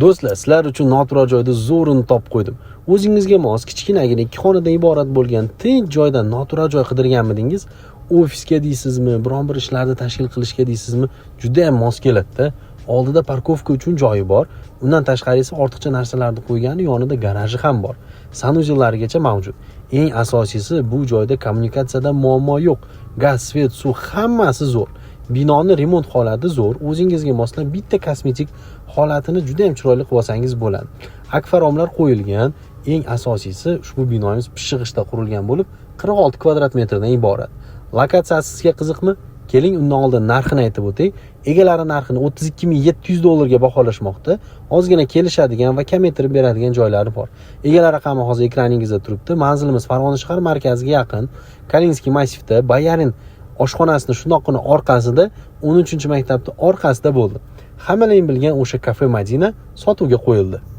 Do'stlar, sizlar uchun noturar joyda zo'rini topib qo'ydim. O'zingizga mos, kichkinagina 2 xonadan iborat bo'lgan tinch joydan noturar joy qidirganmidingiz? Ofisga deysizmi, biron bir ishlarni tashkil qilishga deysizmi, juda ham mos keladi-da. Oldida parkovka uchun joyi bor. Undan tashqari esa ortiqcha narsalarni qo'ygani yonida garaji ham bor. Sanuzelarigacha mavjud. Eng asosiysi, bu joyda kommunikatsiyada muammo yo'q. Gaz, svet, suv hammasi zo'r. Binoni remont holati zo'r. O'zingizga moslab bitta kosmetik holatini juda ham chiroyli qilib olsangiz bo'ladi. Akfaromlar qo'yilgan. Eng asosiysi, ushbu binomiz pishig'ishda qurilgan bo'lib, 46 kvadrat metrdan iborat. Lokatsiyasi sizga qiziqmi? Keling, undan oldin narxini aytib o'tay. Egalari narxini $32,700 baholashmoqda. Ozgina kelishadigan va kamaytirib beradigan joylari bor. Egalar raqami hozir ekraningizda turibdi. Manzilimiz Farg'ona shahar markaziga yaqin, Kalinskiy massivda, Bayarin oshxonasini shundoqqina orqasida, 13-maktabning orqasida bo'ldi. Hammaning bilgan o'sha kafe Madina sotuvga qo'yildi.